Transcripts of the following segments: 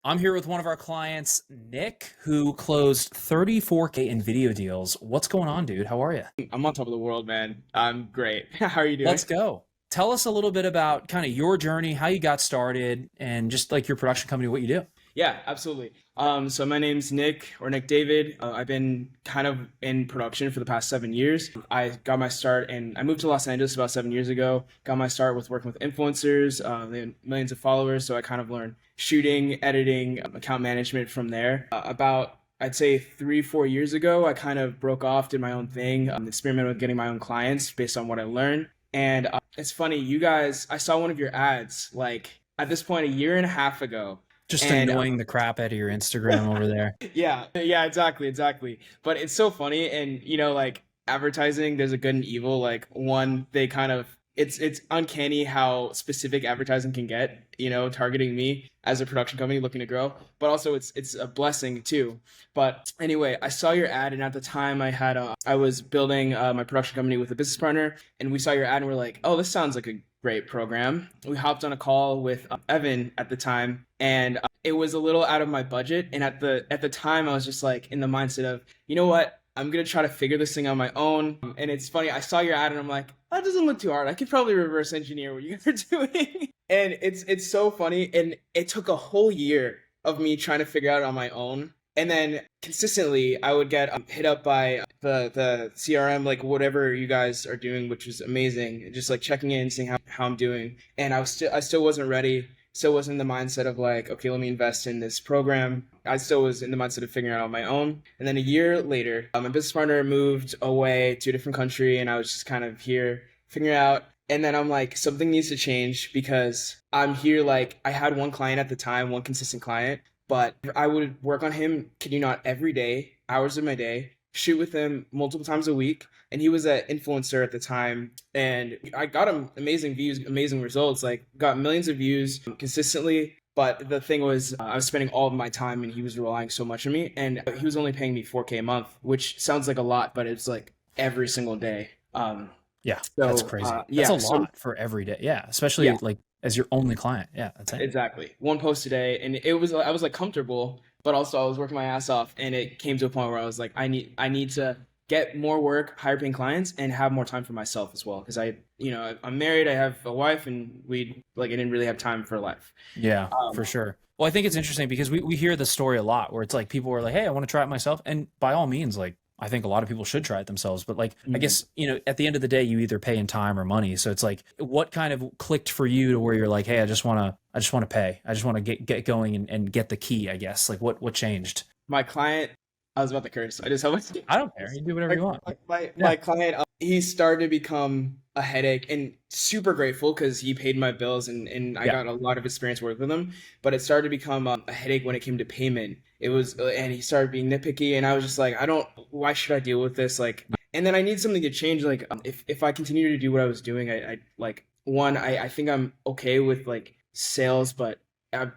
I'm here with one of our clients, Nick, who closed 34K in video deals. What's going on, dude? How are you? I'm on top of the world, man. I'm great. How are you doing? Let's go. Tell us a little bit about kind of your journey, how you got started, and just like your production company, what you do. Yeah, absolutely. So my name's Nick or Nick David. I've been kind of in production for the past 7 years. I got my start and I moved to Los Angeles about 7 years ago. Got my start with working with influencers, they had millions of followers. So I kind of learned shooting, editing, account management from there. About I'd say 3, 4 years ago, I kind of broke off, did my own thing, experimented with getting my own clients based on what I learned. And it's funny, you guys, I saw one of your ads like at this point a year and a half ago. Just And annoying the crap out of your Instagram over there. yeah, exactly. But it's so funny, and like advertising, there's a good and evil. Like one, they kind of it's uncanny how specific advertising can get. Targeting me as a production company looking to grow, but also it's a blessing too. But anyway, I saw your ad, and at the time, I was building my production company with a business partner, and we saw your ad, and we're like, oh, this sounds like a great program. We hopped on a call with Evan at the time, and it was a little out of my budget. And at the time, I was just like in the mindset of, you know what? I'm gonna try to figure this thing on my own. And it's funny, I saw your ad and I'm like, that doesn't look too hard. I could probably reverse engineer what you guys are doing. And it's so funny. And it took a whole year of me trying to figure out it on my own. And then consistently, I would get hit up by the CRM, like whatever you guys are doing, which is amazing. Just like checking in, seeing how I'm doing. And I still wasn't ready. Still wasn't in the mindset of like, okay, let me invest in this program. I still was in the mindset of figuring it out on my own. And then a year later, my business partner moved away to a different country, and I was just kind of here figuring it out. And then I'm like, something needs to change because I'm here. Like, I had one client at the time, one consistent client, but I would work on him, kid you not, every day, hours of my day, shoot with him multiple times a week. And he was an influencer at the time, and I got him amazing views, amazing results, like got millions of views consistently. But the thing was, I was spending all of my time, and he was relying so much on me, and he was only paying me 4K a month, which sounds like a lot, but it's like every single day. Yeah, that's So crazy. That's a yeah, so lot for every day. Yeah, especially yeah, like as your only client. Yeah, that's it. exactly. One post a day, and I was like comfortable, but also I was working my ass off, and it came to a point where I was like, I need to get more work, higher paying clients, and have more time for myself as well. Because I'm married, I have a wife, and I didn't really have time for life. Yeah, for Um, sure. Well, I think it's interesting because we hear the story a lot where it's like people are like, hey, I want to try it myself. And by all means, like, I think a lot of people should try it themselves. But like, I mhm. guess, at the end of the day, you either pay in time or money. So it's like, what kind of clicked for you to where you're like, hey, I just want to pay. I just want to get going and get the key, I guess. Like what changed? My client, I was about to curse. I just have I don't care. You do whatever my you want. my Yeah. client. He started to become a headache, and super grateful because he paid my bills, and I Yeah. got a lot of experience working with him. But it started to become a headache when it came to payment. It was, and he started being nitpicky, and I was just like, I don't. Why should I deal with this? Like, and then I need something to change. Like, if I continue to do what I was doing, I like one. I think I'm okay with like sales, but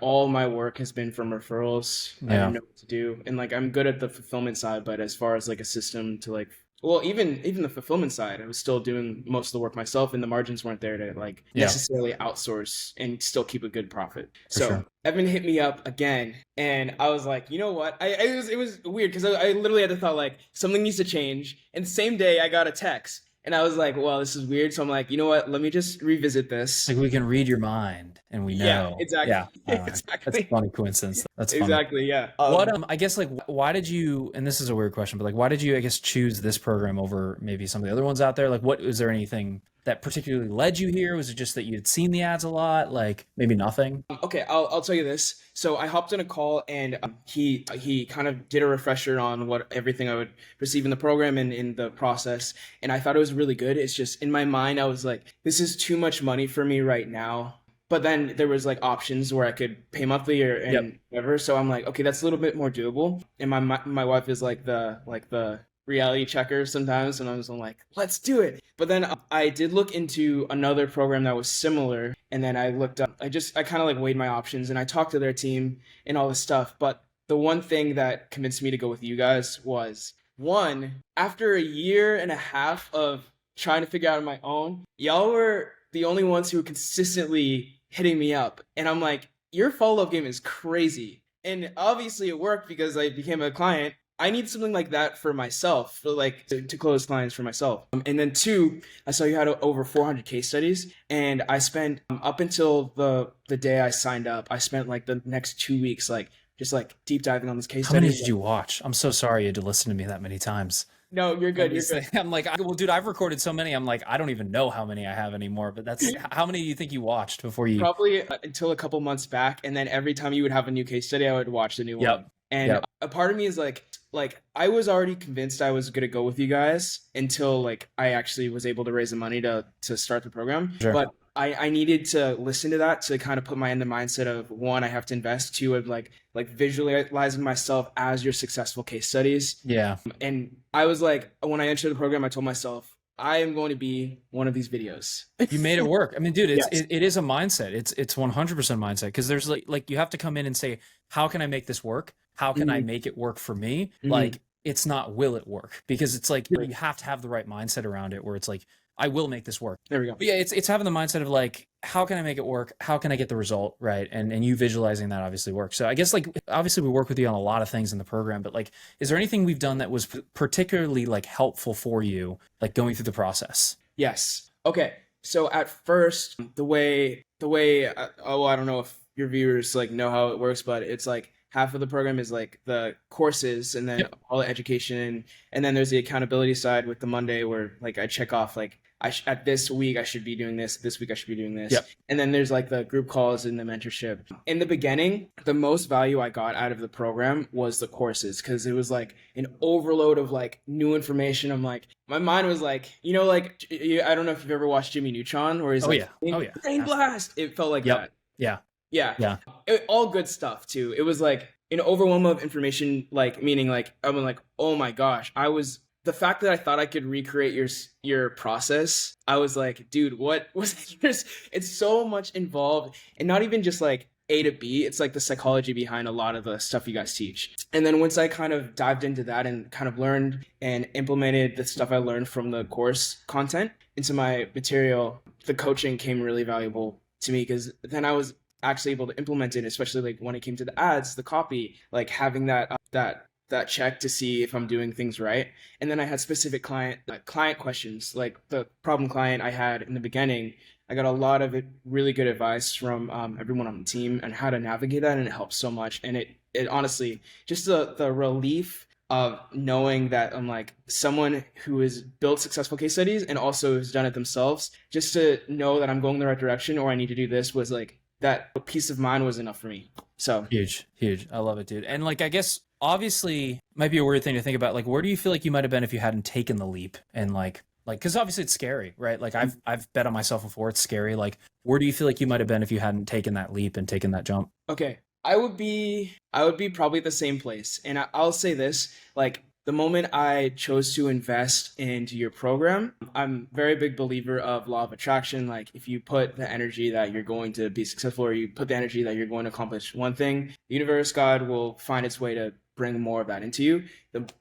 all my work has been from referrals. I didn't Yeah. know what to do, and like I'm good at the fulfillment side, but as far as like a system to like, well, even the fulfillment side, I was still doing most of the work myself, and the margins weren't there to like Yeah, necessarily outsource and still keep a good profit. for So sure. Evan hit me up again, and I was like, you know what? It was weird because I literally had to thought like something needs to change, and the same day I got a text. And I was like, well, this is weird. So I'm like, you know what? Let me just revisit this. Like we can read your mind and we Yeah, know. exactly. Yeah. I don't know. That's a Exactly. funny coincidence. That's funny. Exactly. Yeah. What I guess like why did you, and this is a weird question, but like why did you I guess choose this program over maybe some of the other ones out there? Like what was there anything that particularly led you here? Was it just that you had seen the ads a lot? Like maybe nothing? Okay, I'll tell you this. So I hopped in a call, and he kind of did a refresher on what everything I would receive in the program and in the process, and I thought it was really good. It's just in my mind I was like, this is too much money for me right now. But then there was like options where I could pay monthly or Yep. and whatever. So I'm like, okay, that's a little bit more doable. And my wife is like the reality checker sometimes, and I was like, let's do it. But then I did look into another program that was similar, and then I looked up. I kind of like weighed my options, and I talked to their team and all this stuff. But the one thing that convinced me to go with you guys was one, after a year and a half of trying to figure out on my own, y'all were the only ones who were consistently hitting me up, and I'm like, your follow up game is crazy. and obviously it worked because I became a client. I need something like that for myself, for like to close clients for myself. And then two, I saw you had over 400 case studies, and I spent up until the day I signed up, I spent like the next 2 weeks like just like deep diving on this case How many studies. did you watch? I'm so sorry you had to listen to me that many times. No, you're good. You're good. I'm like, well, dude, I've recorded so many. I'm like, I don't even know how many I have anymore. But that's how many do you think you watched before you? Probably until a couple months back, and then every time you would have a new case study, I would watch the new Yep. one. And Yep. a part of me is like I was already convinced I was gonna go with you guys until like I actually was able to raise the money to start the program. Sure. But I needed to listen to that to kind of put my in the mindset of one, I have to invest, two, of like visualizing myself as your successful case studies. Yeah. And I was like, when I entered the program, I told myself, I am going to be one of these videos. You made it work. I mean, dude, Yes. it is a mindset. It's 100% mindset, because there's like you have to come in and say, how can I make this work? How can I make it work for me? Like, it's not will it work, because it's like you have to have the right mindset around it, where it's like, I will make this work. There we go. But yeah, it's having the mindset of like, how can I make it work? How can I get the result, right? And you visualizing that obviously works. So I guess like obviously we work with you on a lot of things in the program, but like, is there anything we've done that was particularly like helpful for you, like going through the process? Yes. Okay. So at first, the way oh, I don't know if your viewers like know how it works, but it's like half of the program is like the courses, and then Yep. all the education, and then there's the accountability side with the Monday where like I check off like at this week I should be doing this week I should be doing this. Yep. And then there's like the group calls and the mentorship. In the beginning, the most value I got out of the program was the courses, because it was like an overload of like new information. I'm like, my mind was like, you know, like I don't know if you've ever watched Jimmy Neutron, where he's like, brain blast. It felt like that. Yeah. Yeah. All good stuff too. It was like an overwhelm of information, like meaning like I'm like, oh my gosh, the fact that I thought I could recreate your process, I was like, dude, what was yours? It's so much involved, and not even just like A to B. It's like the psychology behind a lot of the stuff you guys teach. And then once I kind of dived into that and kind of learned and implemented the stuff I learned from the course content into my material, the coaching came really valuable to me, because then I was actually able to implement it, especially like when it came to the ads, the copy, like having that check to see if I'm doing things right. And then I had specific client questions, like the problem client I had in the beginning. I got a lot of really good advice from everyone on the team and how to navigate that, and it helps so much. And it honestly, just the relief of knowing that I'm like someone who has built successful case studies and also has done it themselves, just to know that I'm going the right direction or I need to do this, was like, that peace of mind was enough for me. So huge. I love it, dude. And like, I guess obviously might be a weird thing to think about. Like, where do you feel like you might have been if you hadn't taken the leap? And like, because obviously it's scary, right? Like I've bet on myself before. It's scary. Like, where do you feel like you might have been if you hadn't taken that leap and taken that jump? Okay. I would be probably at the same place. And I'll say this, like, the moment I chose to invest into your program, I'm a very big believer of law of attraction. Like, if you put the energy that you're going to be successful, or you put the energy that you're going to accomplish one thing, the universe, God, will find its way to bring more of that into you.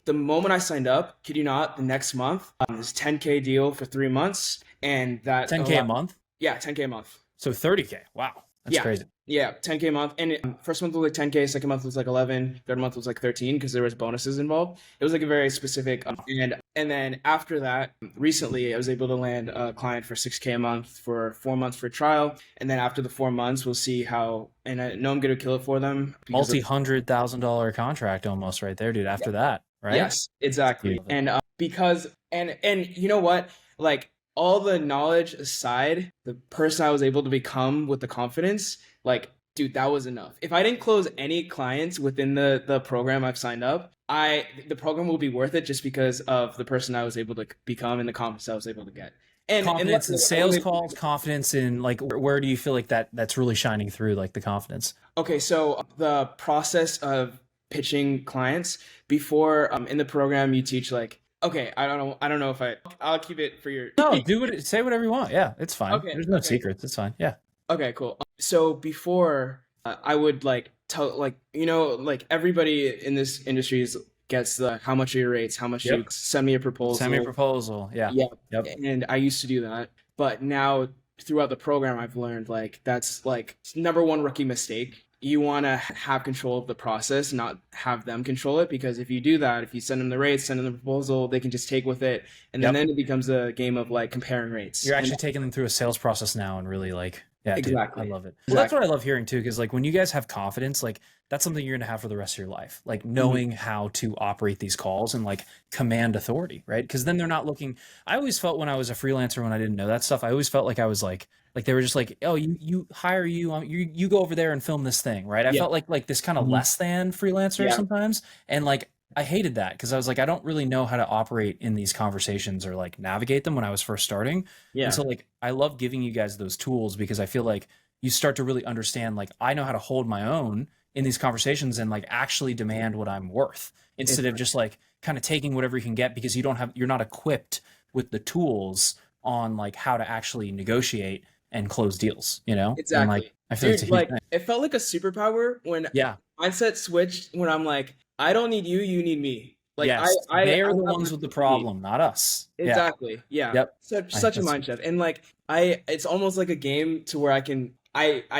The moment I signed up, kid you not, the next month, this 10K deal for 3 months, and that 10K a month? Yeah, 10K a month. So 30K. Wow. That's crazy. Yeah, 10K a month. And first month was like 10K, second month was like 11, third month was like 13, because there was bonuses involved. It was like a very specific. And then after that, recently I was able to land a client for 6K a month for 4 months for trial. And then after the 4 months, we'll see how, and I know I'm going to kill it for them. $100,000 contract almost right there, dude. After that, right? Yes, exactly. And because, and you know what, like, all the knowledge aside, the person I was able to become with the confidence, like, dude, that was enough. If I didn't close any clients within the program I've signed up, the program will be worth it, just because of the person I was able to become and the confidence I was able to get. And confidence in sales calls, confidence in like, where do you feel like that's really shining through, like the confidence? Okay, so the process of pitching clients before in the program you teach like, okay, I don't know if I'll keep it for your. No, say whatever you want. Yeah, it's fine. Okay, There's no secrets. It's fine. Yeah. Okay, cool. So before I would like tell, like, you know, like everybody in this industry gets the how much are your rates, how much you send me a proposal. Send me a proposal. Yeah. Yep. And I used to do that, but now throughout the program I've learned like that's like number one rookie mistake. you want to have control of the process, not have them control it. Because if you do that, if you send them the rates, send them the proposal, they can just take with it, and then Yep. it becomes a game of like comparing rates. You're And actually taking them through a sales process now and really like, yeah, dude, I exactly, love it. Well, that's exactly. what I love hearing too, because like when you guys have confidence, like that's something you're gonna have for the rest of your life. Like Mhm. knowing how to operate these calls and like command authority, right? Because then they're not looking. I always felt when I was a freelancer when I didn't know that stuff, I always felt like I was like they were just like, oh, you hire you, you go over there and film this thing, right? I Yeah. felt like this kind of Mhm. less than freelancer Yeah. sometimes, and like I hated that because I was like, I don't really know how to operate in these conversations or like navigate them when I was first starting. And Yeah. so like I love giving you guys those tools because I feel like you start to really understand like I know how to hold my own in these conversations and like actually demand what I'm worth instead of Exactly. just like kind of taking whatever you can get because you're not equipped with the tools on like how to actually negotiate and close deals, you know? And like Exactly. I feel like it's a Dude, huge like thing. it felt like a superpower when Yeah. mindset switched when I'm like, I don't need you, you need me. Like Yes. I They are the have ones my with the need. problem, not us. Yeah. Exactly. Yeah. Yep. Such I such a that's mind shift. And like it's almost like a game to where I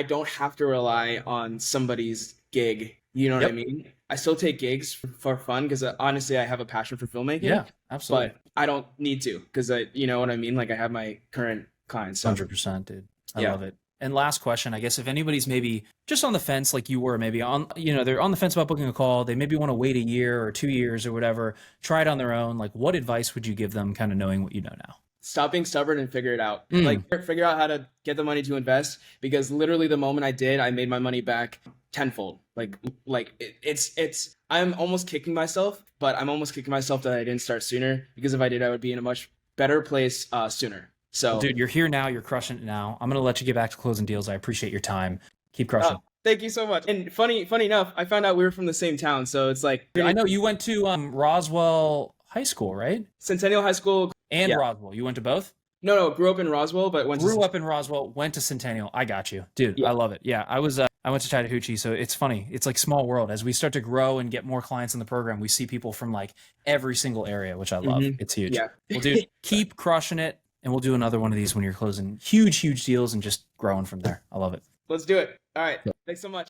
don't have to rely on somebody's gig. You know what I yep. mean? I still take gigs for fun because honestly I have a passion for filmmaking, Yeah, absolutely. but I don't need to because I you know what I mean? Like I have my current clients. So 100%, dude. I yeah. love it. And last question, I guess if anybody's maybe just on the fence like you were, maybe on, they're on the fence about booking a call, they maybe want to wait a year or 2 years or whatever, try it on their own. Like what advice would you give them kind of knowing what you know now? Stop being stubborn and figure it out. Like Mm, figure out how to get the money to invest because literally the moment I did, I made my money back tenfold. It's I'm almost kicking myself, but I'm almost kicking myself that I didn't start sooner because if I did, I would be in a much better place sooner. well, So dude, you're here now. You're crushing it now. I'm going to let you get back to closing deals. I appreciate your time. Keep crushing. thank you so much. And funny enough, I found out we were from the same town, so it's like I know you went to Roswell High School, right? Centennial High School. And Yeah, Roswell. You went to both? no, grew up in Roswell, but went Grew to up in Roswell, went to Centennial. I got you, dude. yeah. I love it. Yeah, I went to Chattahoochee, so it's funny. It's like small world. As we start to grow and get more clients in the program, we see people from like every single area, which I love. Hmm. It's huge. Yeah. Well, dude, keep crushing it, and we'll do another one of these when you're closing huge deals and just growing from there. I love it. Let's do it. All right. Thanks so much.